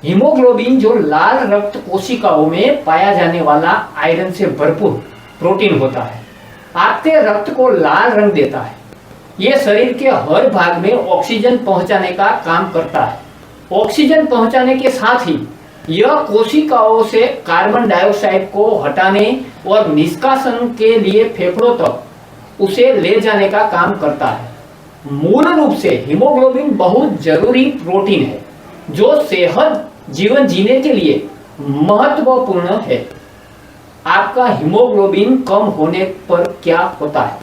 Haemoglobin जो लाल रक्त कोशिकाओं में पाया जाने वाला आयरन से भरपूर प्रोटीन होता है, आपके रक्त को लाल रंग देता है। यह शरीर के हर भाग में ऑक्सीजन पहुंचाने का काम करता है। ऑक्सीजन पहुंचाने के साथ ही यह कोशिकाओं से कार्बन डाइऑक्साइड को हटाने और निष्कासन के लिए फेफड़ों तक उसे ले जाने का काम करता है। मूल रूप से हीमोग्लोबिन बहुत जरूरी प्रोटीन है जो सेहत जीवन जीने के लिए महत्वपूर्ण है। आपका हीमोग्लोबिन कम होने पर क्या होता है?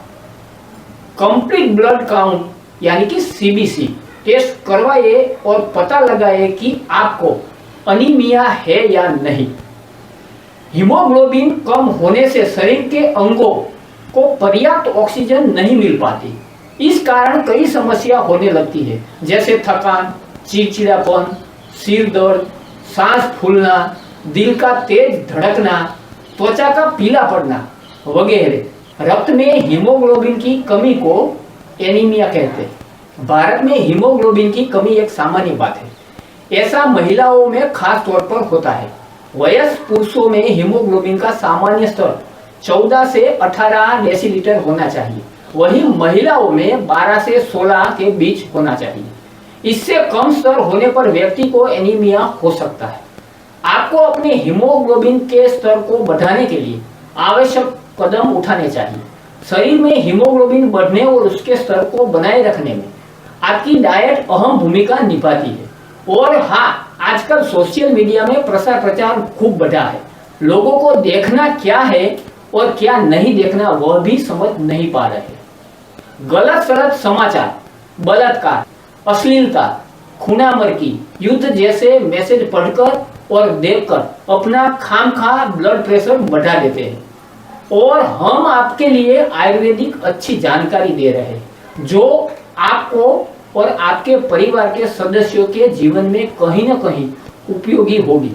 कंप्लीट ब्लड काउंट यानी कि सीबीसी टेस्ट करवाइए और पता लगाइए कि आपको अनीमिया है या नहीं। हीमोग्लोबिन कम होने से शरीर के अंगों को पर्याप्त ऑक्सीजन नहीं मिल पाती। इस कारण कई समस्या होने लगती है, जैसे थकान, चिड़चिड़ापन, सिर दर्द, सांस फूलना, दिल का तेज धड़कना, त्वचा का पीला पड़ना वगैरह। रक्त में हीमोग्लोबिन की कमी को एनीमिया कहते हैं। भारत में हीमोग्लोबिन की कमी एक सामान्य बात है। ऐसा महिलाओं में खास तौर पर होता है। वयस्क पुरुषों में हीमोग्लोबिन का सामान्य स्तर 14 से 18 डेसीलीटर होना चाहिए, वहीं महिलाओं में 12 से 16 के बीच होना चाहिए। इससे कम स्तर होने पर व्यक्ति को एनीमिया हो सकता है। आपको अपने हीमोग्लोबिन के स्तर को बढ़ाने के लिए आवश्यक कदम उठाने चाहिए। शरीर में हीमोग्लोबिन बढ़ने और उसके स्तर को बनाए रखने में आपकी डाइट अहम भूमिका निभाती है। और हाँ, आजकल सोशल मीडिया में प्रसार प्रचार खूब बढ़ा है। लोगों को देखना क्या है और क्या नहीं देखना वह भी समझ नहीं पा रहे। गलत सलत समाचार, बलात्कार, अश्लीलता, खूनामर्की, युद्ध जैसे मैसेज पढ़कर और देखकर अपना खामखा ब्लड प्रेशर बढ़ा देते हैं। और हम आपके लिए आयुर्वेदिक अच्छी जानकारी दे रहे हैं जो आपको और आपके परिवार के सदस्यों के जीवन में कहीं न कहीं उपयोगी होगी।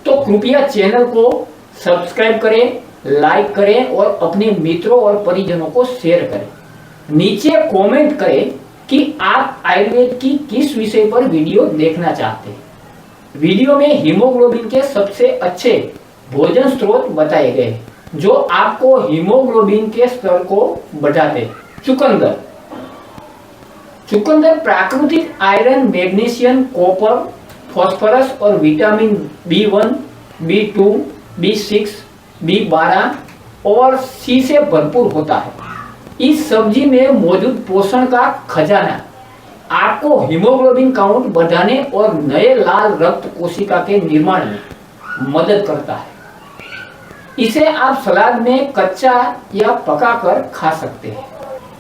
तो कृपया चैनल को सब्सक्राइब करें, लाइक करें और अपने मित्रों और परिजनों को शेयर करें। नीचे कमेंट करें कि आप आयुर्वेद की किस विषय पर वीडियो देखना चाहते हैं। वीडियो में हीमोग्लोबिन के सबसे अच्छे भोजन स्रोत बताए गए जो आपको हीमोग्लोबिन के स्तर को बढ़ाते। चुकंदर। चुकंदर प्राकृतिक आयरन, मैग्नीशियम, कॉपर, फास्फोरस और vitamin B1, B2, B6, B12 और C से भरपूर होता है। इस सब्जी में मौजूद पोषण का खजाना आपको हीमोग्लोबिन काउंट बढ़ाने और नए लाल रक्त कोशिका के निर्माण में मदद करता है। इसे आप सलाद में कच्चा या पकाकर खा सकते हैं।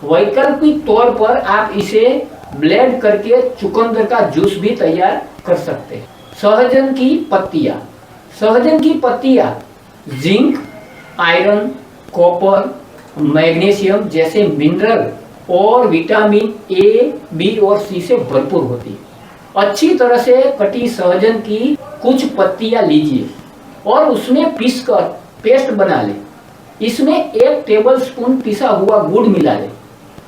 वैकल्पिक तौर पर आप इसे ब्लेंड करके चुकंदर का जूस भी तैयार कर सकते हैं। सहजन की पत्तियां। सहजन की पत्तियां जिंक, आयरन, कॉपर, मैग्नीशियम जैसे मिनरल और विटामिन A, B और C से भरपूर होती है। अच्छी तरह से कटी सहजन की कुछ पत्तियां लीजिए और उसमें पीसकर पेस्ट बना लें। इसमें 1 टेबलस्पून पिसा हुआ गुड़ मिला लें।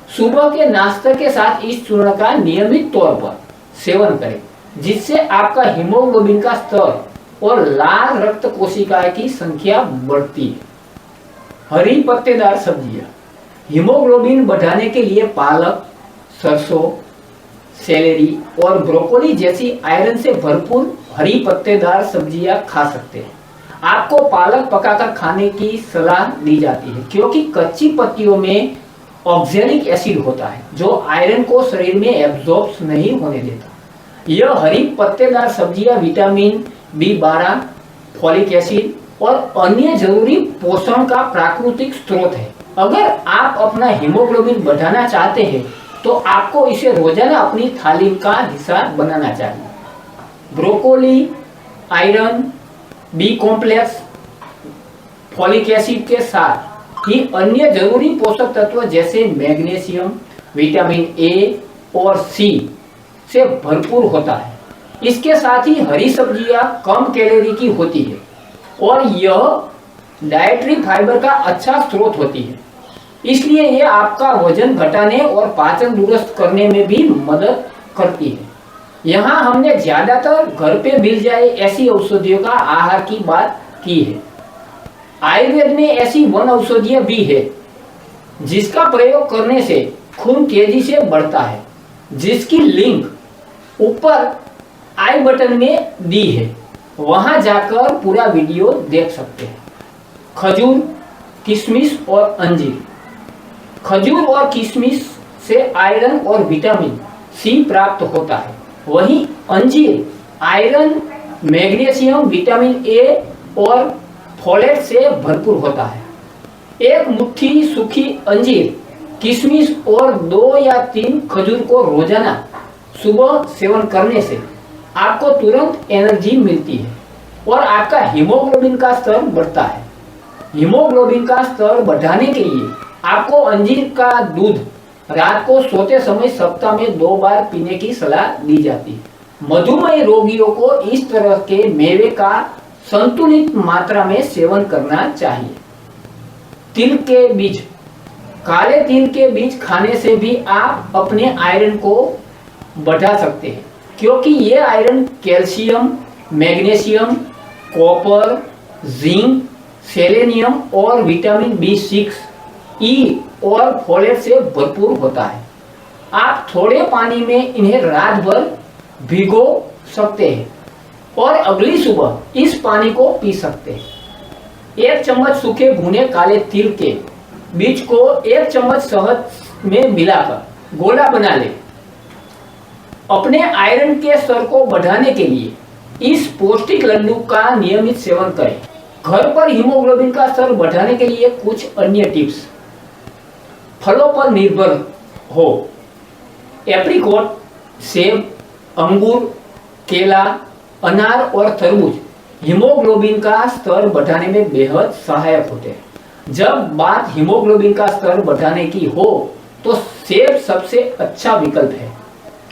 सुबह के नाश्ते के साथ इस चूर्ण का नियमित तौर पर सेवन करें, जिससे आपका हीमोग्लोबिन का स्तर और लाल रक्त कोशिकाएं की संख्या बढ़ती है। हरी पत्तेदार सब्जियां। हीमोग्लोबिन बढ़ाने के लिए पालक, सरसों, सेलेरी और ब्रोकोली जैसी आयरन से भरपूर हरी पत्तेदार सब्जियां खा सकते हैं। आपको पालक पकाकर खाने की सलाह दी जाती है क्योंकि कच्ची पत्तियों में ऑक्सैलिक एसिड होता है जो आयरन को शरीर में एब्जॉर्ब नहीं होने देता। यह हरी पत्तेदार सब्जियां विटामिन B12, फॉलिक एसिड और अन्य जरूरी पोषण का प्राकृतिक स्रोत है। अगर आप अपना हीमोग्लोबिन बढ़ाना चाहते हैं तो आपको इसे रोजाना अपनी थाली का हिस्सा बनाना चाहिए। Broccoli iron, B complex, folic acid के साथ ही अन्य जरूरी पोषक तत्व जैसे मैग्नीशियम, विटामिन A और C से भरपूर होता है। इसके साथ ही हरी सब्जियां कम कैलोरी की होती है और यह डाइटरी फाइबर का अच्छा स्रोत होती है। इसलिए यह आपका वजन घटाने और पाचन दुरुस्त करने में भी मदद करती है। यहाँ हमने ज्यादातर घर पे मिल जाए ऐसी औषधियों का आहार की बात की है। आयुर्वेद में ऐसी वन औषधियां भी है जिसका प्रयोग करने से खून तेजी से बढ़ता है, जिसकी लिंक ऊपर आई बटन में दी है, वहां जाकर पूरा वीडियो देख सकते हैं। खजूर, किशमिश और अंजीर। खजूर और किशमिश से आयरन और विटामिन सी प्राप्त होता है, वहीं अंजीर आयरन, मैग्नीशियम, विटामिन ए और फोलेट से भरपूर होता है। एक मुट्ठी सूखी अंजीर, किशमिश और 2 या 3 खजूर को रोजाना सुबह सेवन करने से आपको तुरंत एनर्जी मिलती है और आपका हीमोग्लोबिन का स्तर बढ़ता है। हीमोग्लोबिन का स्तर बढ़ाने के लिए आपको अंजीर का दूध रात को सोते समय सप्ताह में 2 बार पीने की सलाह दी जाती है। मधुमेह रोगियों को इस तरह के मेवे का संतुलित मात्रा में सेवन करना चाहिए। तिल के बीज। काले तिल के बीज खाने से भी आप अपने आयरन को बढ़ा सकते हैं, क्योंकि ये iron calcium, magnesium, copper, zinc, selenium और विटामिन B6, ई और फोलेट से भरपूर होता है। आप थोड़े पानी में इन्हें रात भर भिगो सकते हैं और अगली सुबह इस पानी को पी सकते हैं। 1 चम्मच सूखे भुने काले तिल के बीज को 1 चम्मच शहद में मिलाकर गोला बना ले। अपने आयरन के स्तर को बढ़ाने के लिए इस पौष्टिक लड्डू का नियमित सेवन करें। घर पर हीमोग्लोबिन का स्तर बढ़ाने के लिए कुछ अन्य टिप्स। फलों पर निर्भर हो। एप्रिकॉट, सेब, अंगूर, केला, अनार और तरबूज हीमोग्लोबिन का स्तर बढ़ाने में बेहद सहायक होते हैं। जब बात हीमोग्लोबिन का स्तर बढ़ाने की हो तो सेब सबसे अच्छा विकल्प है,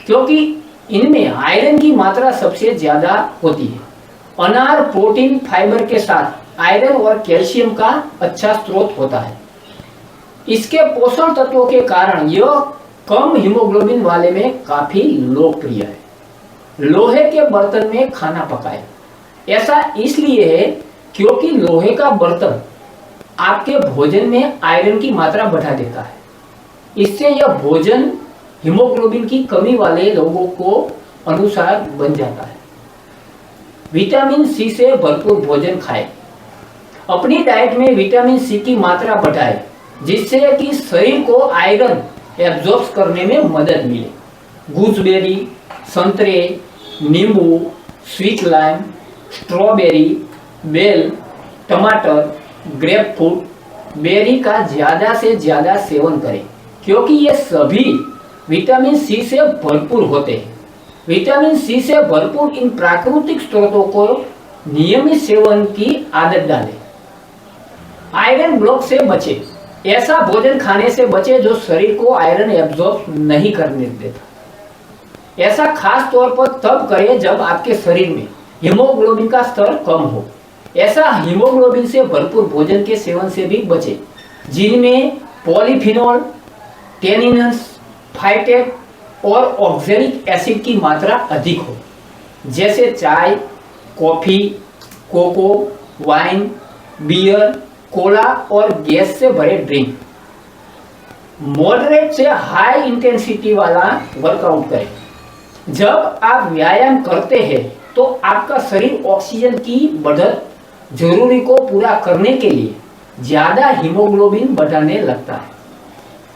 क्योंकि इनमें आयरन की मात्रा सबसे ज्यादा होती है। अनार प्रोटीन, फाइबर के साथ आयरन और कैल्शियम का अच्छा स्रोत होता है। इसके पोषण तत्वों के कारण यह कम हीमोग्लोबिन वाले में काफी लोकप्रिय है। लोहे के बर्तन में खाना पकाएं। ऐसा इसलिए है क्योंकि लोहे का बर्तन आपके भोजन में आयरन की मात्रा बढ़ा देता है। इससे यह भोजन हीमोग्लोबिन की कमी वाले लोगों को अनुसार बन जाता है। विटामिन सी से भरपूर भोजन खाएं। अपनी डाइट में विटामिन सी की मात्रा बढ़ाएं, जिससे कि शरीर को आयरन एब्जॉर्ब करने में मदद मिले। गूसबेरी, संतरे, नींबू, स्वीट लाइम, स्ट्रॉबेरी, बेल, टमाटर, ग्रेपफ्रूट, बेरी का ज्यादा से ज्यादा सेवन करें, क्योंकि ये सभी विटामिन सी से भरपूर होते हैं। विटामिन सी से भरपूर इन प्राकृतिक स्रोतों को नियमित सेवन की आदत डालें। आयरन ब्लॉक से बचें। ऐसा भोजन खाने से बचें जो शरीर को आयरन एब्जॉर्ब नहीं करने देता। ऐसा खास तौर पर तब करें जब आपके शरीर में हीमोग्लोबिन का स्तर कम हो। ऐसा हीमोग्लोबिन से भरपूर भोजन के सेवन से भी बचें जिनमें पॉलीफिनॉल, टेनिनस, फाइटेट और ऑक्सैलिक एसिड की मात्रा अधिक हो, जैसे चाय, coffee, cocoa, wine, beer, cola और गैस से भरे ड्रिंक। मॉडरेट से हाई इंटेंसिटी वाला वर्कआउट करें। जब आप व्यायाम करते हैं तो आपका शरीर ऑक्सीजन की बढ़त जरूरी को पूरा करने के लिए ज्यादा हीमोग्लोबिन बढ़ाने लगता है।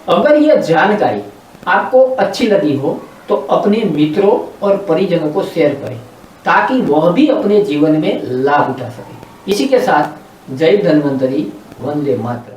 अगर यह जानकारी आपको अच्छी लगी हो तो अपने मित्रों और परिजनों को शेयर करें, ताकि वह भी अपने जीवन में लाभ उठा सके। इसी के साथ जय धन्वंतरी, वंदे मातरम।